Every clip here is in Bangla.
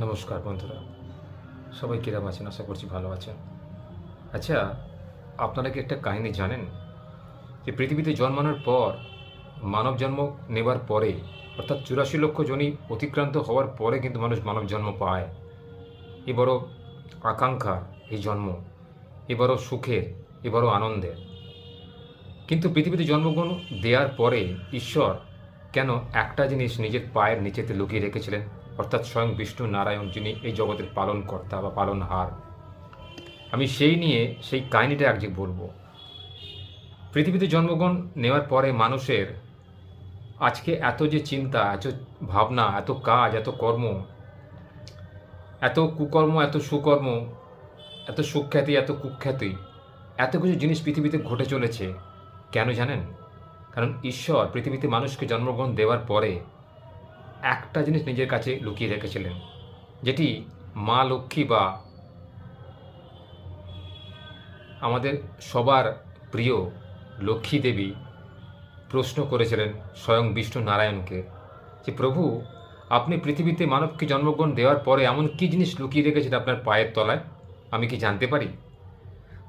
নমস্কার বন্ধুরা, সবাই কিরম আছেন? আশা করছি ভালো আছেন। আচ্ছা, আপনারা কি একটা কাহিনী জানেন যে পৃথিবীতে জন্মানোর পর, মানব জন্ম নেবার পরে, অর্থাৎ ৮৪ লক্ষ জনই অতিক্রান্ত হওয়ার পরে কিন্তু মানুষ মানব জন্ম পায়। এ বড় আকাঙ্ক্ষা, এই জন্ম এ বড় সুখের, এ বড় আনন্দের। কিন্তু পৃথিবীতে জন্মগ্রহণ দেওয়ার পরে ঈশ্বর কেন একটা জিনিস নিজের পায়ের নিচেতে লুকিয়ে রেখেছিলেন, অর্থাৎ স্বয়ং বিষ্ণু নারায়ণ, যিনি এই জগতের পালনকর্তা বা পালনহার। আমি সেই কাহিনীটা আজকে বলবো। পৃথিবীতে জন্মগ্রহণ নেওয়ার পরে মানুষের আজকে এত যে চিন্তা, এত ভাবনা, এত কাজ, এত কর্ম, এত কুকর্ম, এত সুকর্ম, এত সুখ্যাতি, এত কুখ্যাতি, এত কিছু জিনিস পৃথিবীতে ঘটে চলেছে। কেন জানেন? কারণ ঈশ্বর পৃথিবীতে মানুষকে জন্মগ্রহণ দেওয়ার পরে একটা জিনিস নিজের কাছে লুকিয়ে রেখেছিলেন, যেটি মা লক্ষ্মী বা আমাদের সবার প্রিয় লক্ষ্মী দেবী প্রশ্ন করেছিলেন স্বয়ং বিষ্ণু নারায়ণকে, যে প্রভু, আপনি পৃথিবীতে মানবকে জন্মগ্রহণ দেওয়ার পরে এমন কী জিনিস লুকিয়ে রেখেছেন আপনার পায়ের তলায়, আমি কি জানতে পারি?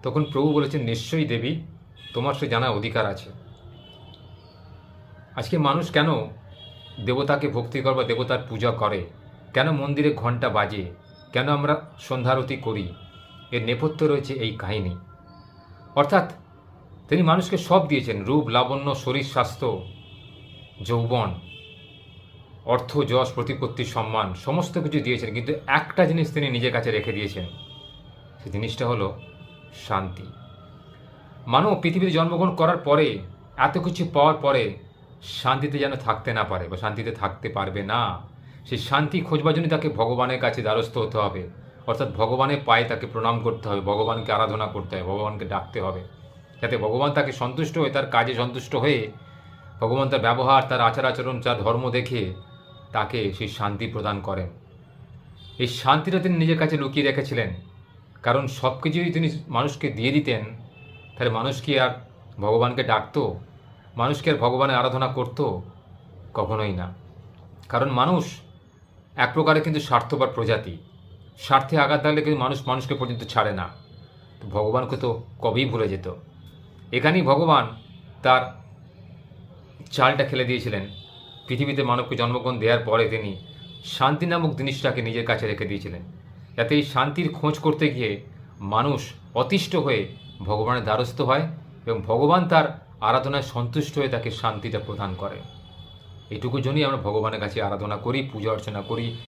তখন প্রভু বলেছেন, নিশ্চয়ই দেবী, তোমার সে জানার অধিকার আছে। আজকে মানুষ কেন দেবতাকে ভক্তি করে বা দেবতার পূজা করে, কেন মন্দিরে ঘণ্টা বাজে, কেন আমরা সন্ধ্যারতি করি, এর নেপথ্যে রয়েছে এই কাহিনী। অর্থাৎ তিনি মানুষকে সব দিয়েছেন, রূপ, লাবণ্য, শরীর, স্বাস্থ্য, যৌবন, অর্থ, যশ, প্রতিপত্তি, সম্মান, সমস্ত কিছু দিয়েছেন, কিন্তু একটা জিনিস তিনি নিজের কাছে রেখে দিয়েছেন। সেই জিনিসটা হলো শান্তি। মানব পৃথিবীতে জন্মগ্রহণ করার পরে, এত কিছু পাওয়ার পরে শান্তিতে যেন থাকতে না পারে বা শান্তিতে থাকতে পারবে না। সেই শান্তি খোঁজবার জন্য তাকে ভগবানের কাছে দ্বারস্থ হতে হবে, অর্থাৎ ভগবানের পায়ে তাকে প্রণাম করতে হবে, ভগবানকে আরাধনা করতে হবে, ভগবানকে ডাকতে হবে, যাতে ভগবান তাকে সন্তুষ্ট হয়ে, তার কাজে সন্তুষ্ট হয়ে, ভগবান তার ব্যবহার, তার আচার আচরণ, তার ধর্ম দেখে তাকে সেই শান্তি প্রদান করেন। এই শান্তিটা তিনি নিজের কাছে লুকিয়ে রেখেছিলেন। কারণ সব কিছুই তিনি মানুষকে দিয়ে দিতেন, তাহলে মানুষ কি আর ভগবানকে ডাকতো? মানুষ কি আর ভগবানের আরাধনা করতো? কখনোই না। কারণ মানুষ এক প্রকারে কিন্তু স্বার্থপর প্রজাতি। স্বার্থে আঘাত লাগলে কিন্তু মানুষ মানুষকে পর্যন্ত ছাড়ে না। তো ভগবানকে তো কবেই ভুলে যেত। এখানেই ভগবান তার চালটা খেলে দিয়েছিলেন। পৃথিবীতে মানবকে জন্মগ্রহণ দেওয়ার পরে তিনি শান্তি নামক জিনিসটাকে নিজের কাছে রেখে দিয়েছিলেন, যাতে এই শান্তির খোঁজ করতে গিয়ে মানুষ অতিষ্ঠ হয়ে ভগবানের দ্বারস্থ হয় এবং ভগবান তার আরাধনায় সন্তুষ্ট হয়ে তাকে শান্তিটা প্রদান করে। এটুকুর জন্যই আমরা ভগবানের কাছে আরাধনা করি, পূজা অর্চনা করি।